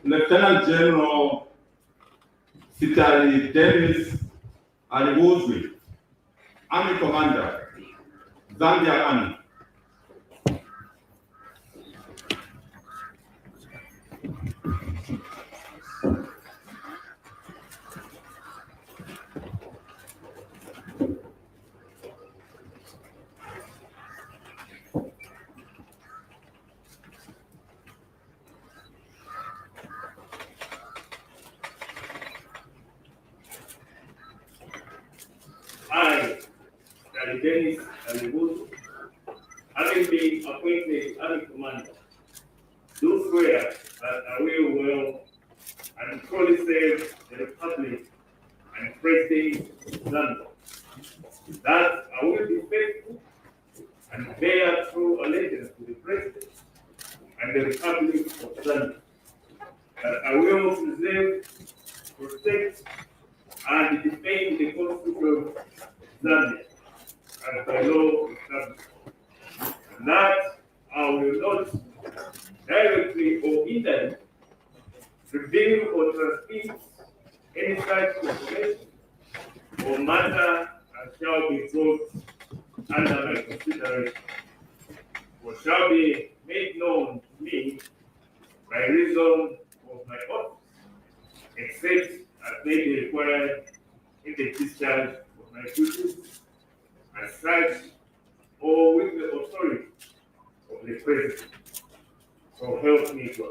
Lieutenant General Sitali Dennis Aliwuzwi, Army Commander, Zambia Army. I, Dennis Aliwuzwi, having been appointed Army Commander, do swear that I will well and truly serve the Republic and President Zambia, that I will be faithful and bear true allegiance to the President and the Republic of Zambia, that I will preserve, protect, and defend the Constitution of Zambia and by law established, and that I will not directly or indirectly reveal or transmit any such information or matter as shall be brought under my consideration, or shall be made known to me by reason of my office, except as may be required in the discharge of my duties as such, or with the authority of the President. So help me God.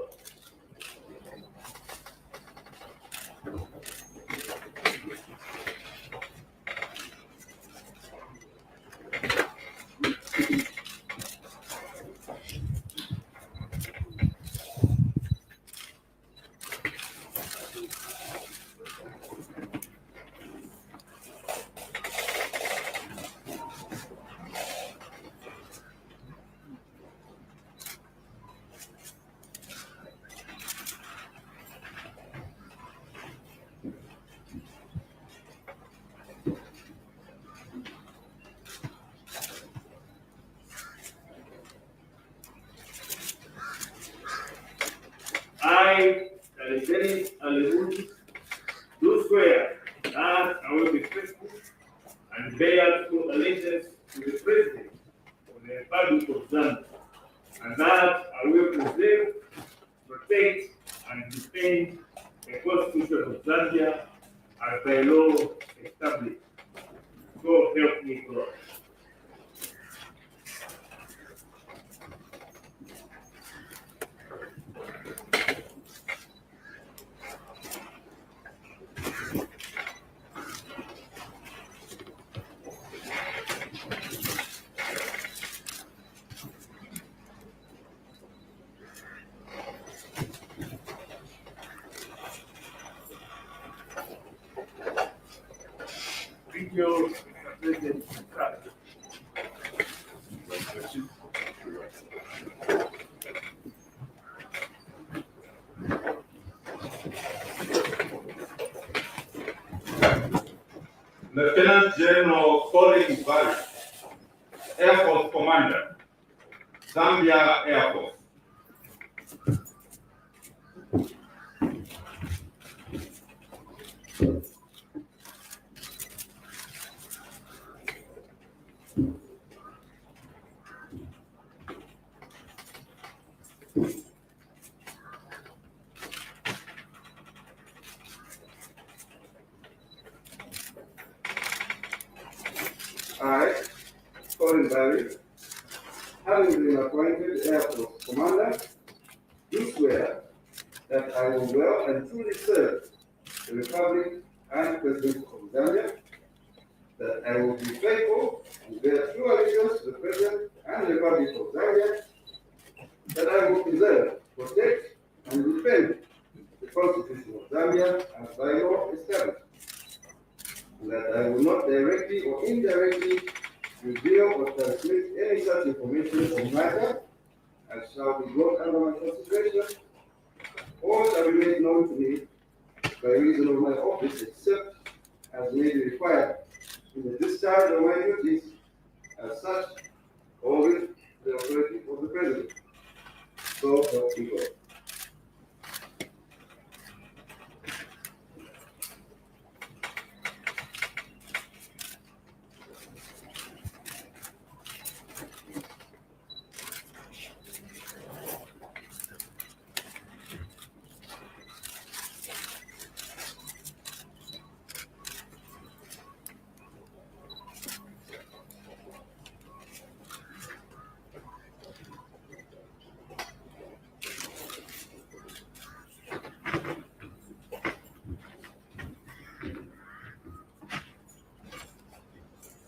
I, Dennis Aliwuzwi, do swear that I will be faithful and bear true allegiance to the President of the Republic of Zambia, and that I will preserve, protect, and defend the Constitution of Zambia as by law established. So help me God. Thank you, Mr. President. Lieutenant General Colin Valley, Air Force Commander, Zambia Air Force. I, Colin Valley, having been appointed Air Force Commander, do swear that I will well and truly serve the Republic and President of Zambia, that I will be faithful and bear true allegiance to the President and the Republic of Zambia, that I will preserve, protect, and defend the Constitution of Zambia as by law established, and that I will not directly or indirectly reveal or transmit any such information or matter as shall be brought under my consideration, or shall be made known to me by reason of my office, except as may be required in the discharge of my duties as such, or with the authority of the President. So help me God.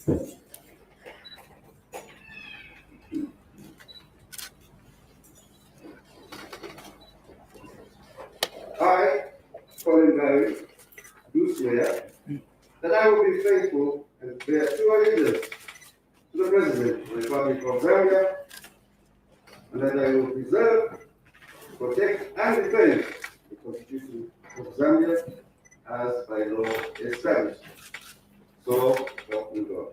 I, Colin Barry, do swear that I will be faithful and bear true allegiance to the President of the Republic of Zambia, and that I will preserve, protect, and defend the Constitution of Zambia as by law established. So help me God.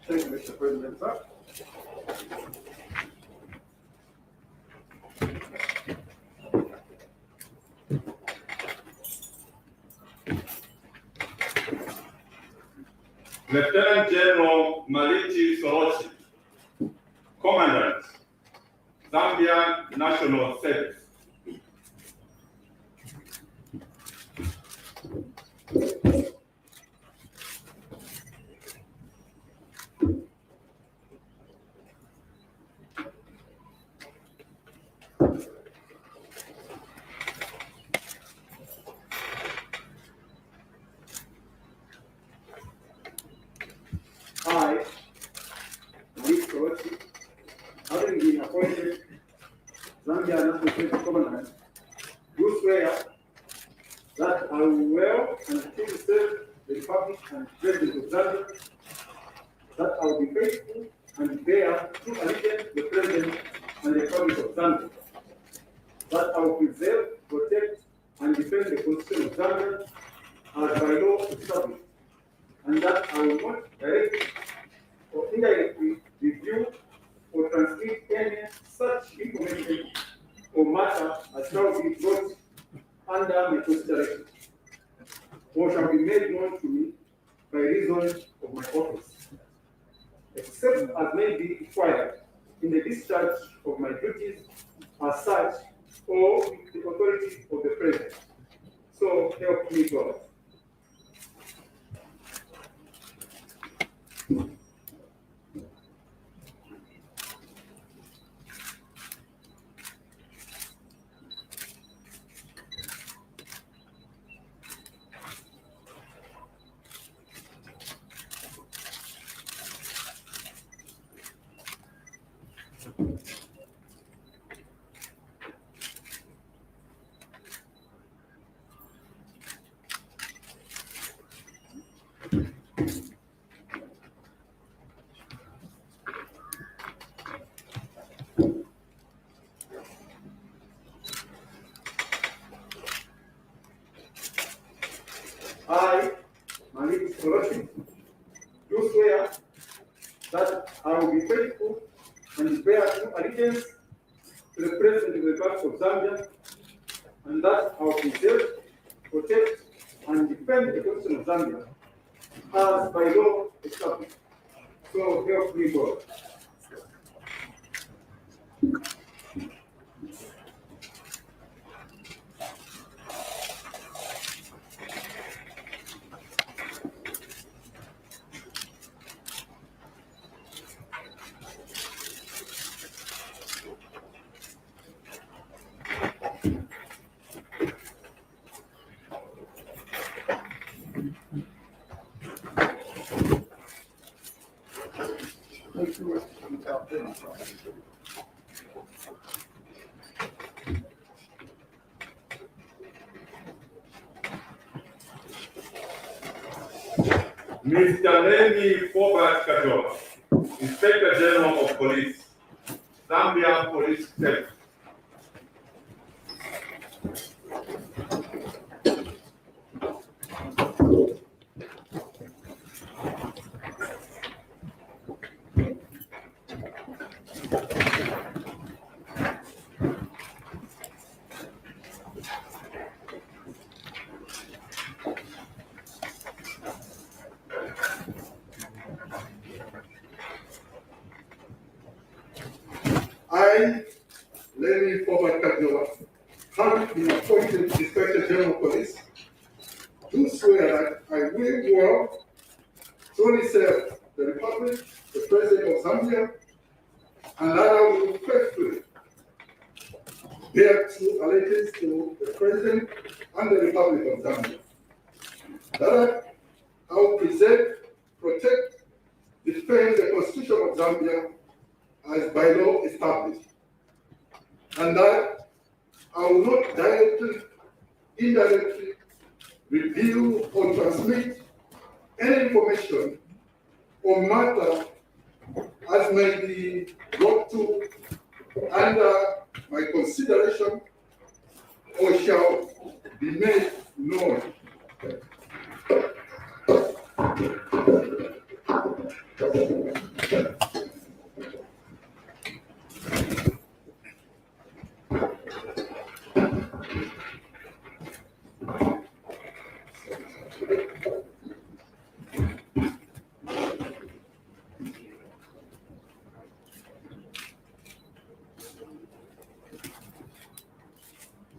Thank you, Mr. President, sir. Lieutenant General Malichi Sorochi, Commandant, Zambian National Service. I, Malik Korochi, having been appointed Zambian National Security Commandant, do swear that I will well and truly serve the Republic and President of Zambia, that I will be faithful and bear true allegiance to the President and the Republic of Zambia, that I will preserve, protect, and defend the Constitution of Zambia as by law established, and that I will not directly or indirectly review or transmit any such information or matter as shall be brought under my consideration, or shall be made known to me by reason of my office, except as may be required in the discharge of my duties as such, or with the authority of the President. So help me God. I, Malik Korochi, do swear that I will be faithful and bear true allegiance to the President of the Republic of Zambia, and that I will preserve, protect, and defend the Constitution of Zambia as by law established. So help me God. Mr. Lenny Fobart Kajoa, Inspector General of Police, Zambia Police Service. been appointed Inspector General of Police, do swear that I will well truly serve the Republic, the President of Zambia, and that I will faithfully bear true allegiance to the President and the Republic of Zambia. That I will preserve, protect, defend the Constitution of Zambia as by law established. And that I will not directly, indirectly reveal or transmit any information or matter as may be brought to under my consideration or shall be made known.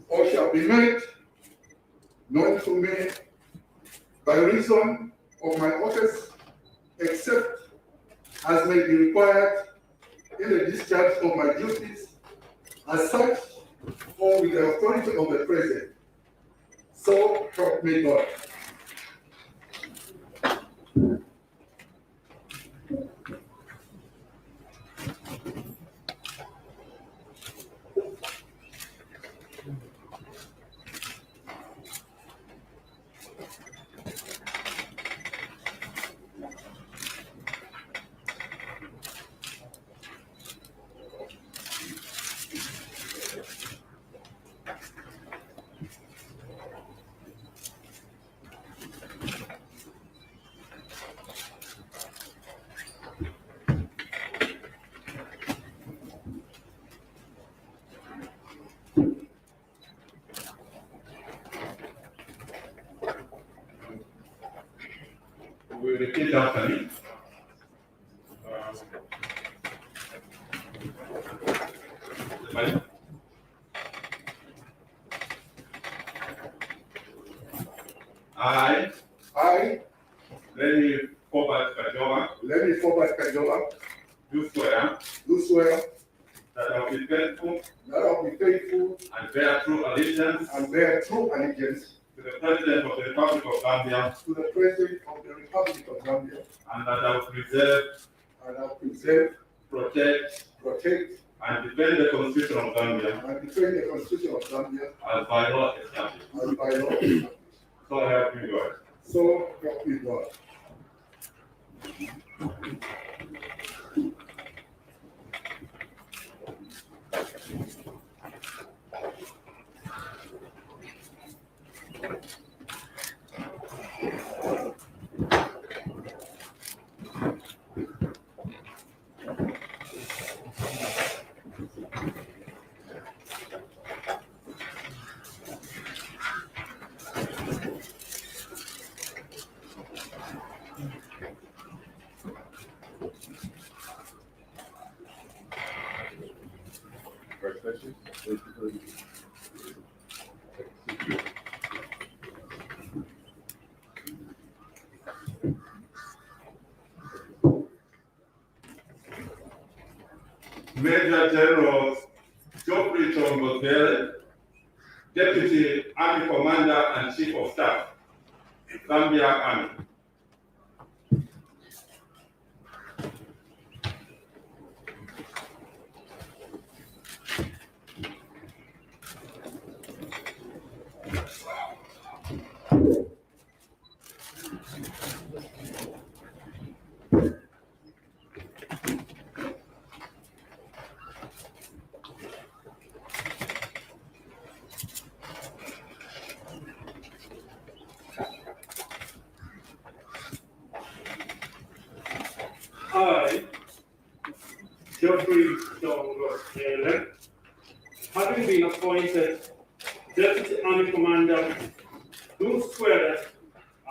Or shall be made known to me by reason of my office, except as may be required in the discharge of my duties as such, or with the authority of the President. So help me God. We repeat after me. I, Lenny Forbat Kajoba, do swear that I will be faithful and bear true allegiance to the President of the Republic of Zambia, and that I will preserve, protect, and defend the Constitution of Zambia as by law established. So help me God. So help me God. Major General Geoffrey Chongozele, Deputy Army Commander and Chief of Staff, Zambia Army. I, Geoffrey Chongozele, having been appointed Deputy Army Commander, do swear that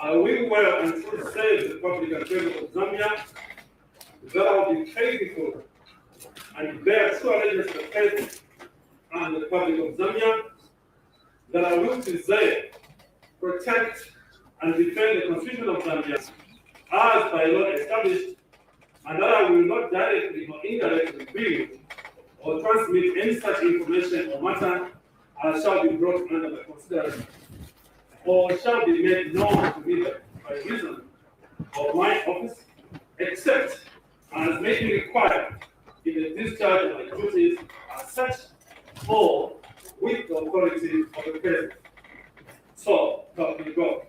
I will well and truly serve the Republic and President of Zambia, that I will be faithful and bear true allegiance to the President and the Republic of Zambia, that I will preserve, protect, and defend the Constitution of Zambia as by law established, and that I will not directly or indirectly reveal or transmit any such information or matter as shall be brought under my consideration, or shall be made known to me by reason of my office, except as may be required in the discharge of my duties as such, or with the authority of the President. So, help me God.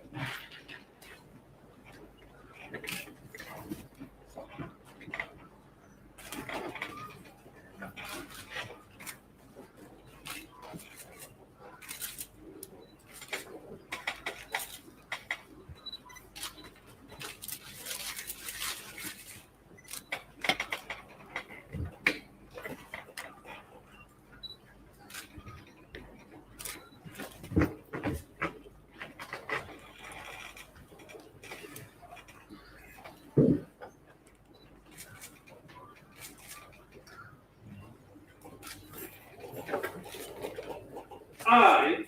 I,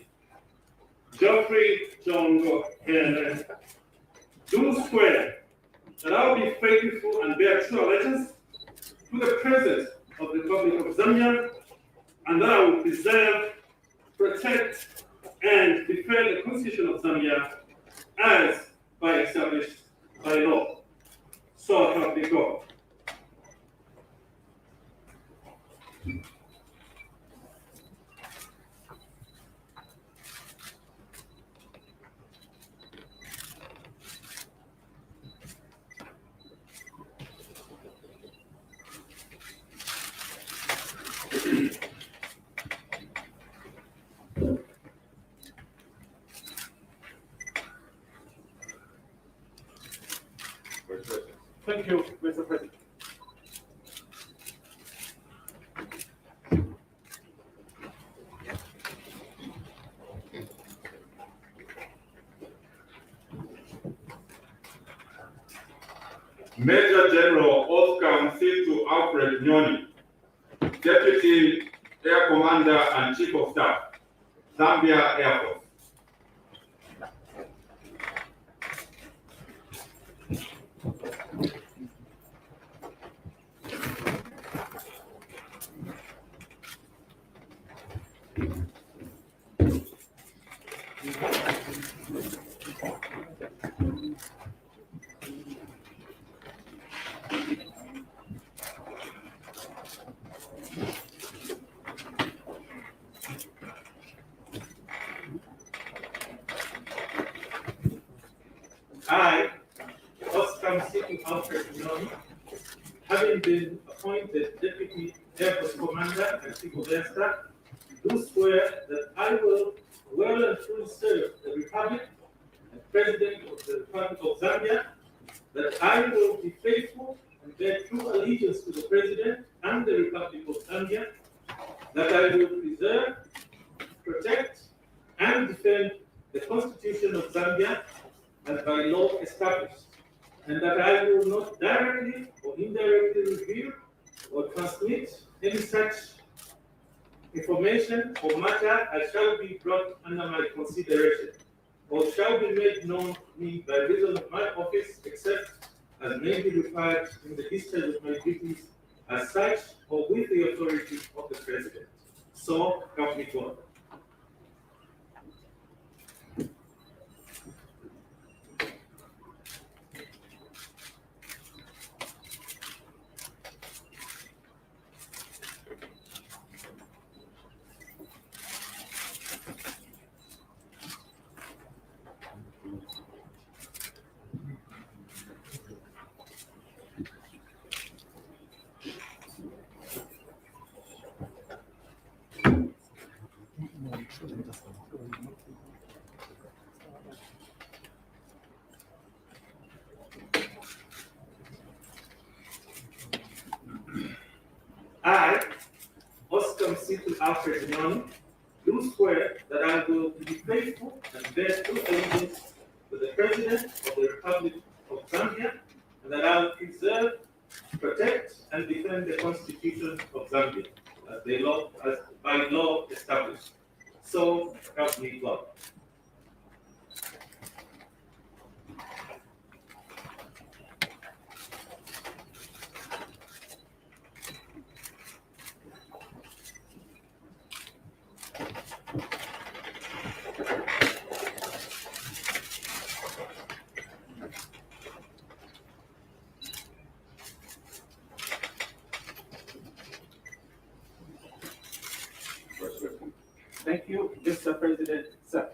Geoffrey Jongo, do swear that I will be faithful and bear true allegiance to the President of the Republic of Zambia, and that I will preserve, protect, and defend the Constitution of Zambia as by established by law. So help me God. Thank you, Mr. President. Major General Oscar Msitu Alfred Nyoni, Deputy Air Commander and Chief of Staff, Zambia Air Force. I, Oscar Msitu Alfred Nyoni, having been appointed Deputy Air Force Commander and Chief of Air Staff, do swear that I will well and truly serve the Republic and President of the Republic of Zambia, that I will be faithful and bear true allegiance to the President and the Republic of Zambia, that I will preserve, protect, and defend the Constitution of Zambia as by law established, and that I will not directly or indirectly reveal or transmit any such information or matter as shall be brought under my consideration, or shall be made known to me by reason of my office, except as may be required in the discharge of my duties as such, or with the authority of the President. So help me God. I, Oscar Msitu Alfred Nyoni, do swear that I will be faithful and bear true allegiance to the President of the Republic of Zambia, and that I will preserve, protect, and defend the Constitution of Zambia as by law established. So help me God. Thank you, Mr. President, sir.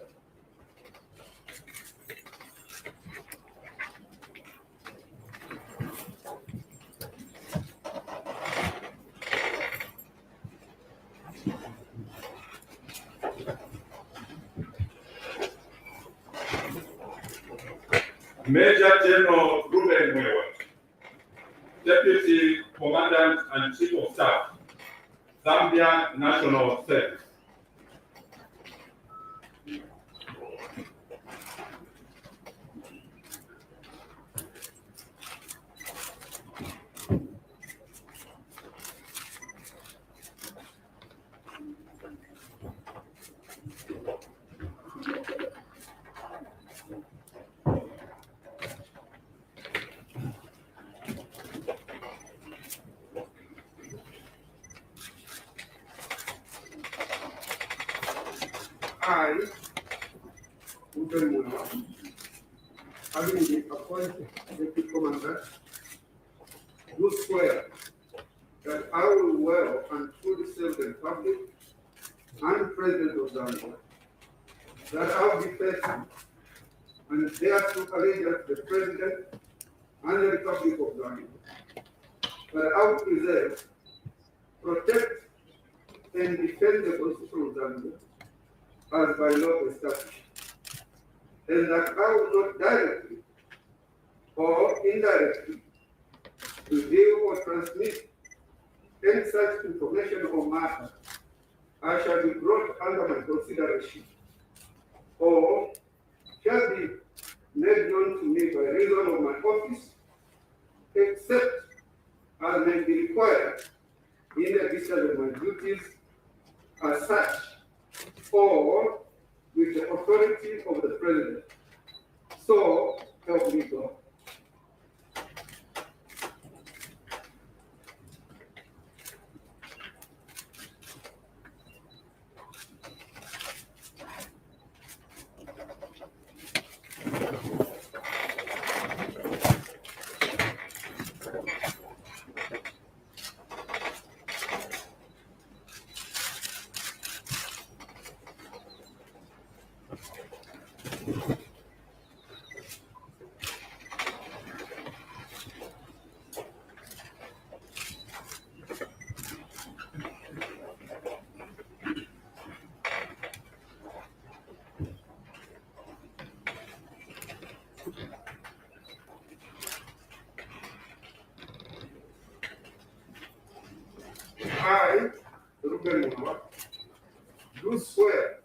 Major General Ruben Mwewa, Deputy Commandant and Chief of Staff, Zambia National Service. I, Ruben Mwewa, having been appointed Deputy Commander, do swear that I will well and truly serve the Republic and President of Zambia, that I will be faithful and bear true allegiance to the President and the Republic of Zambia, that I will preserve, protect, and defend the Constitution of Zambia as by law established, and that I will not directly or indirectly reveal or transmit any such information or matter as shall be brought under my consideration or shall be made known to me by reason of my office, except as may be required in the discharge of my duties as such, or with the authority of the President. So help me God. I, Ruben Mwewa, do swear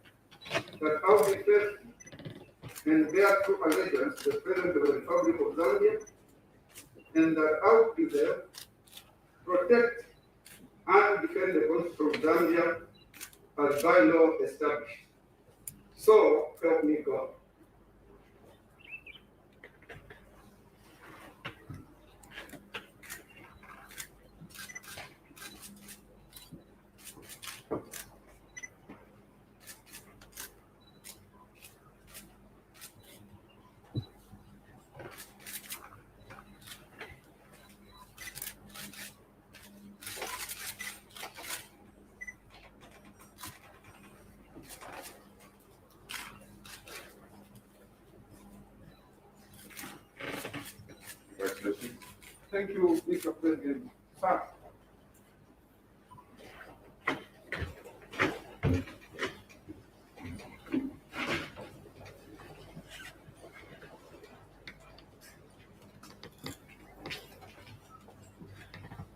that I will be faithful and bear true allegiance to the President of the Republic of Zambia, and that I will preserve, protect, and defend the Constitution of Zambia as by law established. So help me God. Thank you, Mr. President. Sir.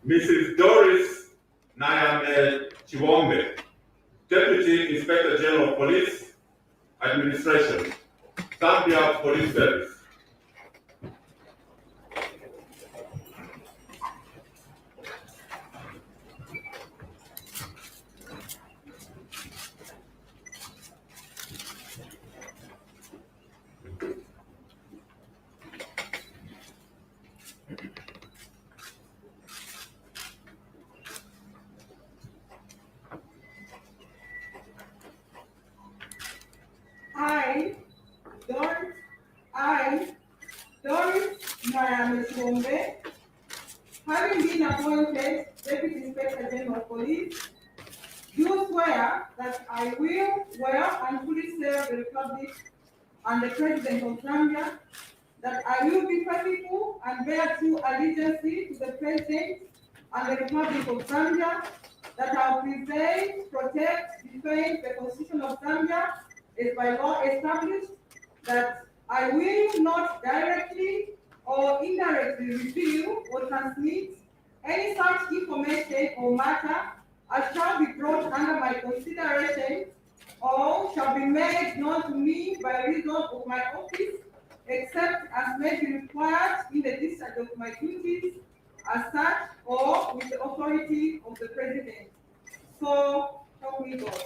Mrs. Doris Nayame Chiwombe, Deputy Inspector General of Police, Administration, Zambia Police Service. I, Doris Nayamesombe, having been appointed Deputy Inspector General of Police, do swear that I will well and fully serve the Republic and the President of Zambia, that I will be faithful and bear true allegiance to the President and the Republic of Zambia, that I will preserve, protect, defend the Constitution of Zambia as by law established, that I will not directly or indirectly reveal or transmit any such information or matter as shall be brought under my consideration or shall be made known to me by reason of my office, except as may be required in the discharge of my duties as such or with the authority of the President. So help me God.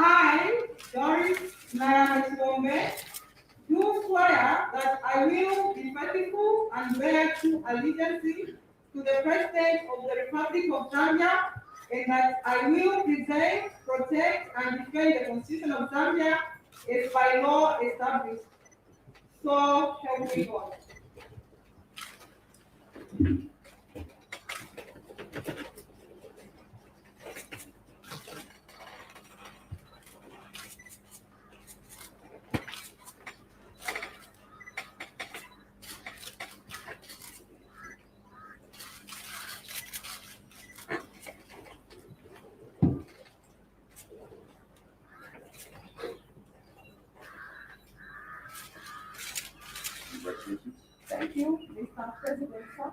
I, Doris Nayamesombe, do swear that I will be faithful and bear true allegiance to the President of the Republic of Zambia, and that I will preserve, protect, and defend the Constitution of Zambia as by law established. So help me God. Congratulations. Thank you, Mr. President, sir.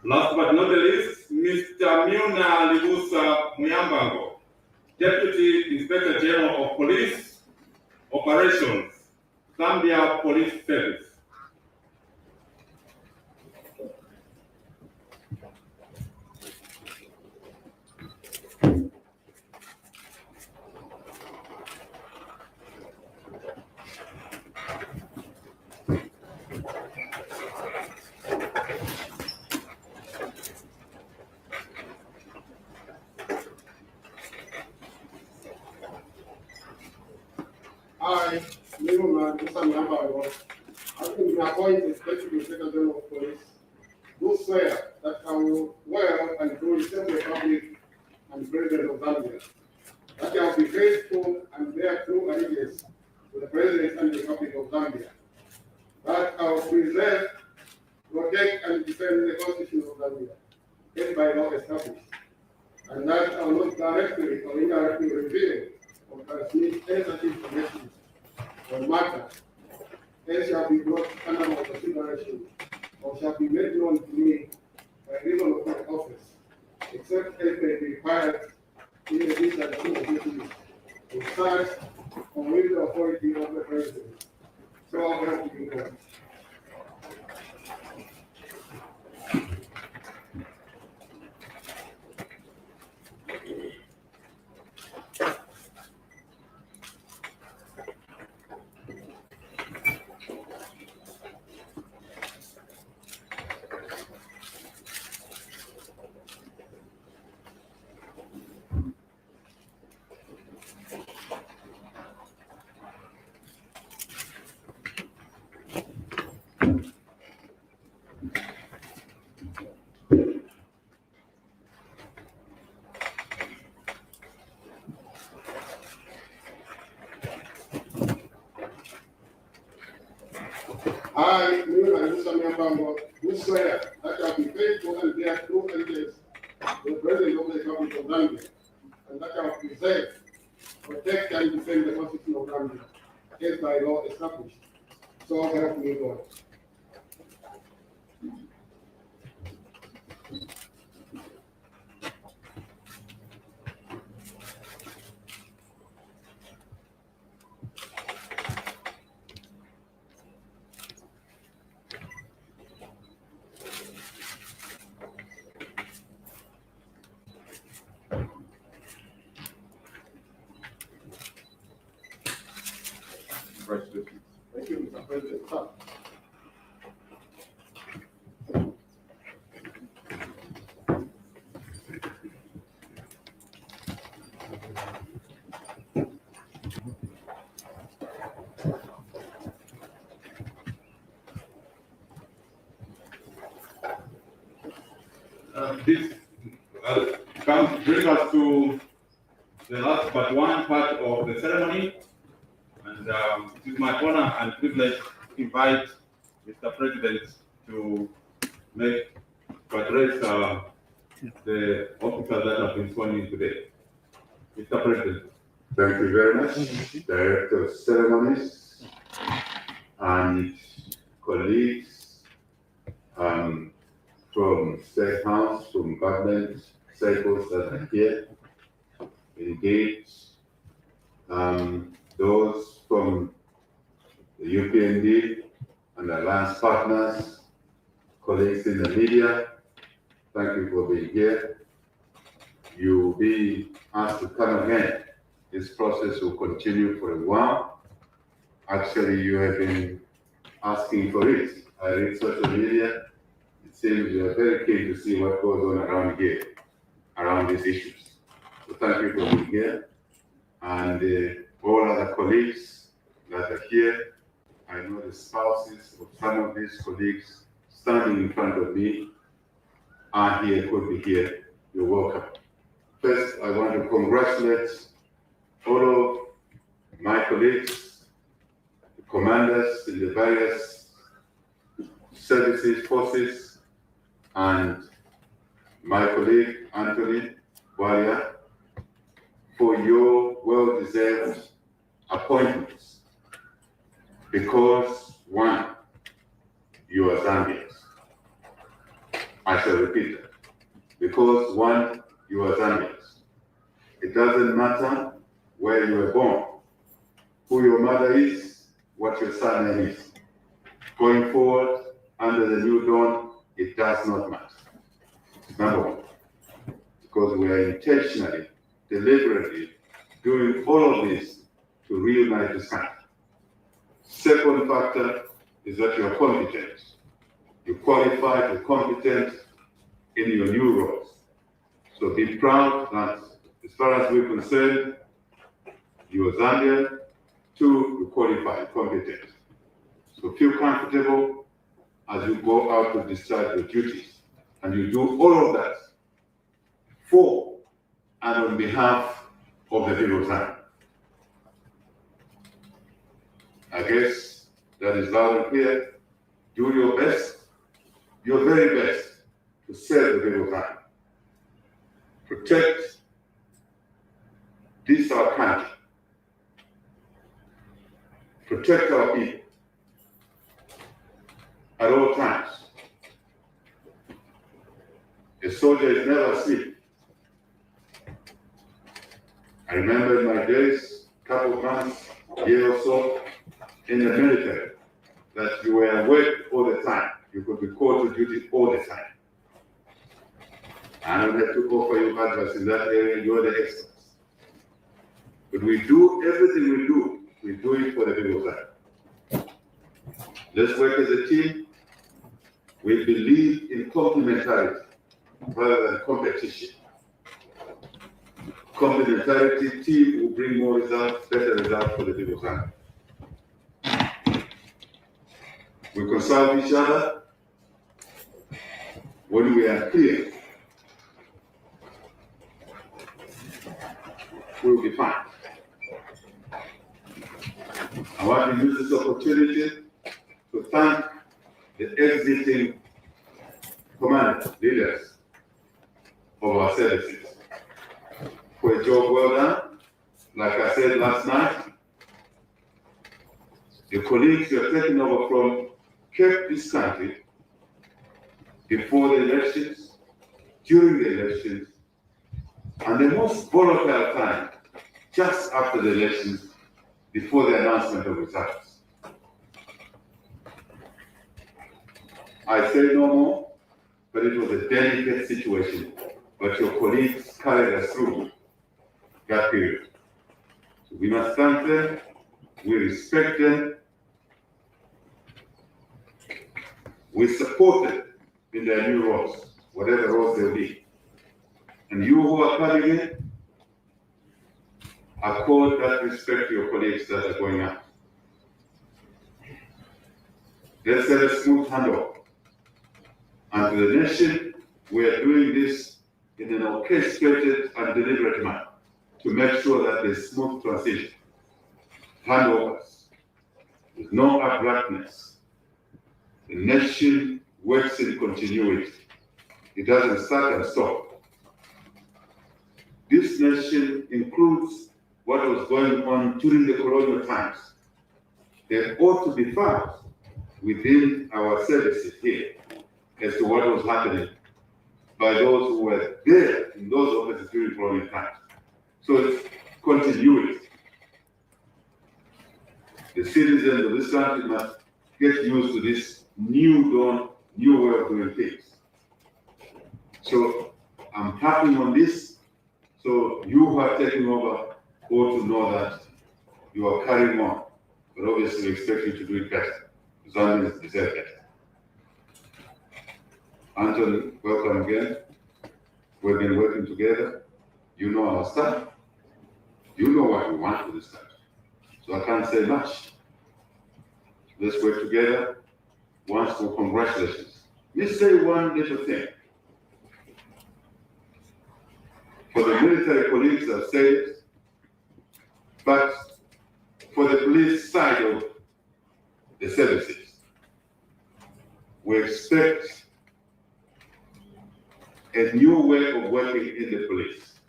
Last but not the least, Mr. Miuna Libusa Muyambango, Deputy Inspector General of Police Operations, Zambia Police Service. I, Leona Isamyambago, having been appointed Deputy Inspector General of Police, do swear that I will well and truly serve the Republic and President of Zambia, that I will be faithful and bear true allegiance to the President and the Republic of Zambia, that I will preserve, protect, and defend the Constitution of Zambia, as by law established, and that I will not directly or indirectly reveal or transmit any such information or matter, as shall be brought under my consideration or shall be made known to me by reason of my office, except as may be required in the discharge of my duties, in such or with the authority of the President. So help me God. I, Mr. Zambian, do swear that I will be faithful and bear true allegiance to the President of the Republic of Zambia, and that I will preserve, protect, and defend the Constitution of Zambia, as by law established. So help me God. Thank you, Mr. President. This brings us to the last but one part of the ceremony, and it is my honor and privilege to invite Mr. President to address the officers that have been sworn in today. Mr. President. Thank you very much, Director of Ceremonies and colleagues from State House, from government circles that are here, engaged, those from the UPND and Alliance partners, colleagues in the media, thank you for being here. You will be asked to come again. This process will continue for a while. Actually, you have been asking for it. I read social media. It seems you are very keen to see what goes on around here, around these issues. So thank you for being here. And all other colleagues that are here, I know the spouses of some of these colleagues standing in front of me are here, could be here. You're welcome. First, I want to congratulate all of my colleagues, the commanders in the various services, forces, and my colleague, Anthony Walia, for your well-deserved appointments. Because, one, you are Zambians. I shall repeat that. Because, one, you are Zambians. It doesn't matter where you were born, who your mother is, what your surname is. Going forward, under the new dawn, it does not matter. Number one, because we are intentionally, deliberately doing all of this to reunite this country. Second factor is that you are competent. You qualified, you're competent in your new roles. So be proud that, as far as we're concerned, you are Zambian. Two, you qualified, competent. So feel comfortable as you go out to discharge your duties. And you do all of that for and on behalf of the people of Zambia. I guess that is loud and clear. Do your best, your very best, to serve the people of Zambia. Protect this our country. Protect our people at all times. A soldier is never asleep. I remember in my days, couple of months, a year or so, in the military, that you were awake all the time. You could be called to duty all the time. I don't have to offer you advice in that area, you're the experts. But we do everything we do it for the people of Zambia. Let's work as a team. We believe in complementarity rather than competition. Complementarity team will bring more results, better results for the people of Zambia. We consult each other when we are clear. We'll be fine. I want to use this opportunity exiting commanders, leaders of our services for a job well done. Like I said last night, the colleagues you are taking over from kept this country before the elections, during the elections, and the most volatile time, just after the elections, before the announcement of results. I say no more, but it was a delicate situation, but your colleagues carried us through that period. So we must thank them, we respect them, we support them in their new roles, whatever roles they'll be. And you who are coming in, accord that respect to your colleagues that are going out. Let's have a smooth handoff. And to the nation, we are doing this in an orchestrated and deliberate manner to make sure that there's smooth transition. Handovers, with no abruptness. The nation works in continuity. It doesn't start and stop. This nation includes what was going on during the colonial times. There ought to be facts within our services here as to what was happening by those who were there in those offices during colonial times. So it's continuity. The citizens of this country must get used to this new dawn, new way of doing things. So I'm tapping on this, so you who are taking over ought to know that you are carrying on, but obviously we expect you to do it better. Zambians deserve better. Anthony, welcome again. We've been working together. You know our stuff. You know what we want for this country. So I can't say much. Let's work together. Once more, congratulations. Let me say one little thing. For the military colleagues, I've said it, but for the police side of the services, we expect a new way of working in the police.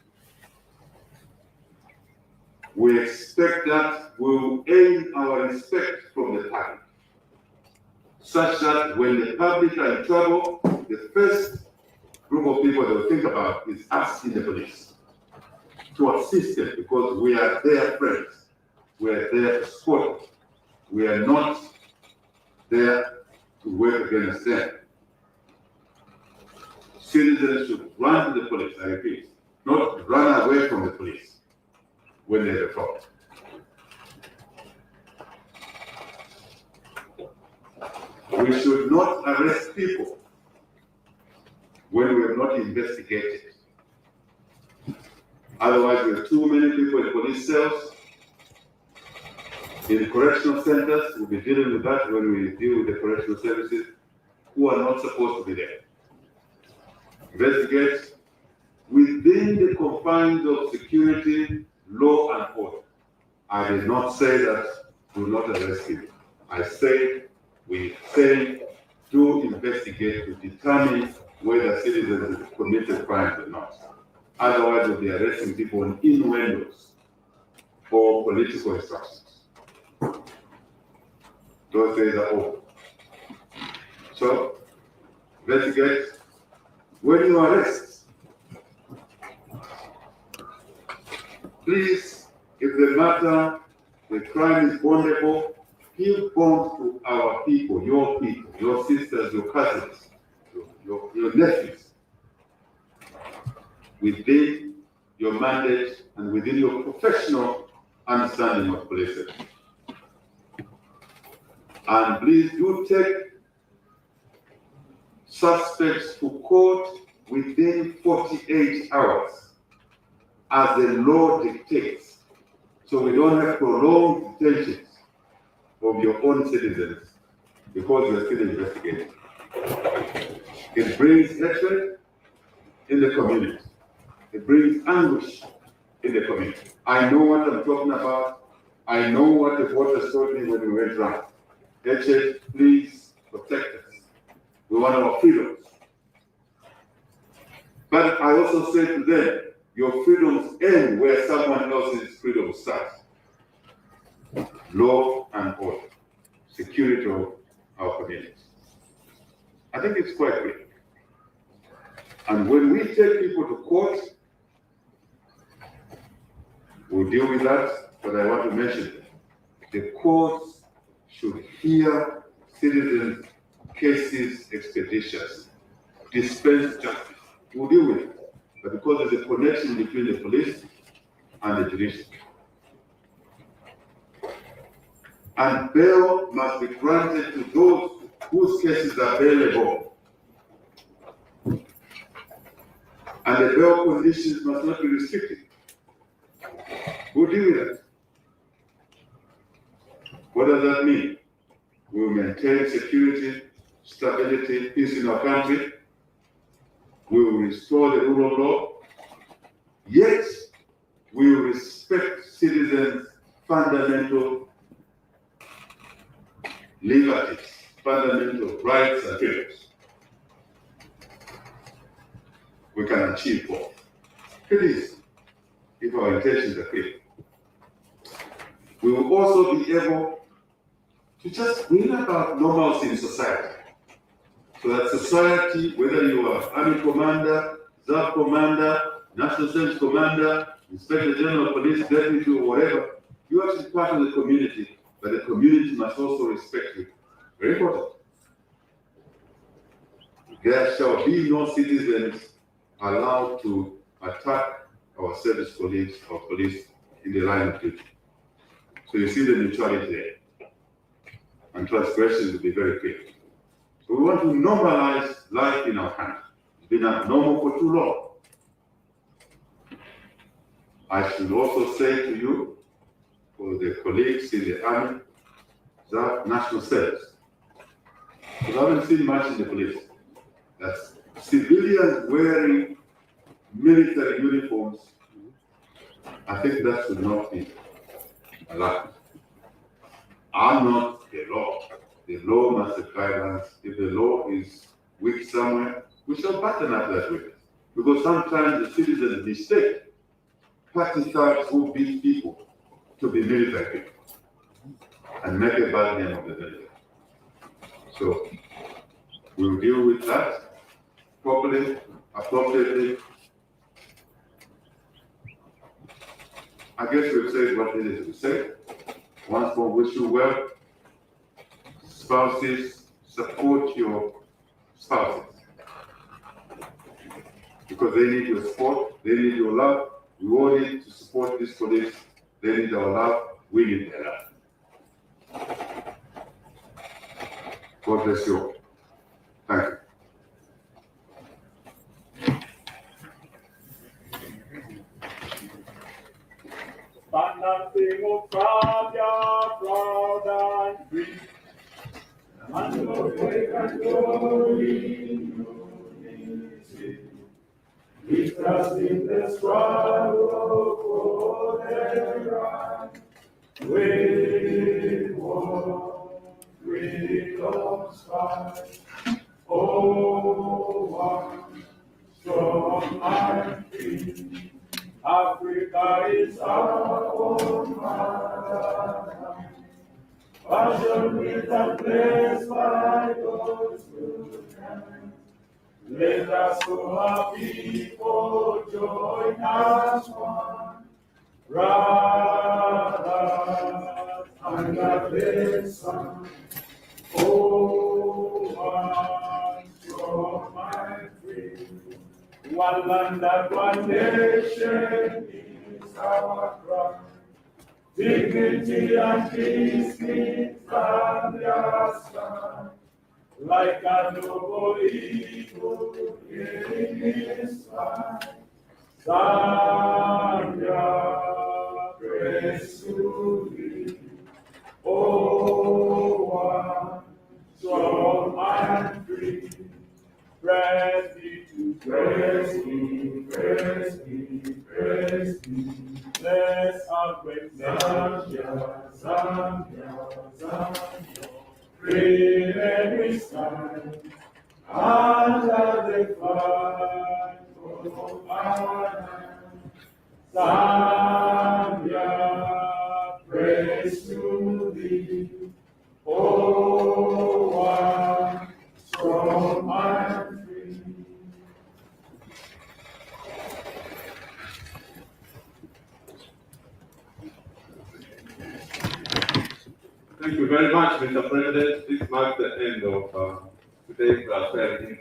We expect that we will gain our respect from the public, such that when the public are in trouble, the first group of people they will think about is us in the police, to assist them, because we are their friends, we are there to support them. We are not there to work against them. Citizens should run to the police, I repeat, not run away from the police when there's a problem. We should not arrest people when we have not investigated. Otherwise, we have too many people in police cells. In correctional centers, we'll be dealing with that when we deal with the correctional services who are not supposed to be there. Investigate within the confines of security, law, and order. I did not say that do not arrest people. I say we say do investigate to determine whether citizens have committed crimes or not. Otherwise, we'll be arresting people on innuendos or political instructions. Those days are over. So, investigate. When you arrest, please, if the crime is bondable, give bond to our people, your sisters, your cousins, your nephews, within your mandate and within your professional understanding of policing. And please do take suspects to court within 48 hours, as the law dictates. So we don't have prolonged detentions of your own citizens because we are still investigating. It brings hatred in the community. It brings anguish in the community. I know what I'm talking about. I know what the voters told me when we went round. Hatred, please protect us. We want our freedoms. But I also say to them, your freedoms end where someone else's freedom starts. Law and order, security of our communities. I think it's quite clear. And when we take people to court, we'll deal with that, but I want to mention the courts should hear citizens' cases expeditiously, dispense justice. We'll deal with it. But because there's a connection between the police and the judiciary. And bail must be granted to those whose cases are bailable. And the bail conditions must not be restricted. We'll deal with that. What does that mean? We will maintain security, stability, peace in our country. We will restore the rule of law. Yet, we will respect citizens' fundamental liberties, fundamental rights and freedoms. We can achieve both. Please, if our intentions are clear. We will also be able to just bring about normalcy in society. So that society, whether you are Army Commander, Reserve Commander, National Defense Commander, Inspector General of Police, Deputy, or whatever, you are actually part of the community, but the community must also respect you. Very important. There shall be no citizens allowed to attack our service colleagues or police in the line of duty. So you see the neutrality there. And transgression will be very clear. So we want to normalize life in our country. It's been abnormal for too long. I should also say to you, for the colleagues in the Army, that National Service, because I haven't seen much in the police, that civilians wearing military uniforms, I think that should not be allowed. I'm not the law. The law must apply us. If the law is weak somewhere, we shall pattern up that weakness. Because sometimes the citizens mistake party thugs who beat people to be military people and make a bad name of the military. So we'll deal with that properly, appropriately. I guess we've said what needed to be said. Once more, wish you well. Spouses, support your spouses. Because they need your support, they need your love. We all need to support these police. They need our love, we need their love. God bless you all. Thank you. Stand and sing, O Savior, proud and free. And your faith and glory unity. We trust in the struggle for the right. We walk freedom's fight. Oh, one strong and free. Africa is our own motherland. Passion with a place by God's good hand. Let us go, our people, join us one. Brothers under the sun. Oh, one strong and free. One land and one nation is our cry. Dignity and peace in Zambia's sky. Like a noble eagle in his flight. Zambia, praise to thee. Oh, one strong and free. Praise be to praise thee, praise thee, praise thee. Bless our great Zambia, Zambia, Zambia. Free every side, under the flag of our land. Zambia, praise to thee, O one strong and free. Thank you very much, Mr. President. This marks the end of today's fair in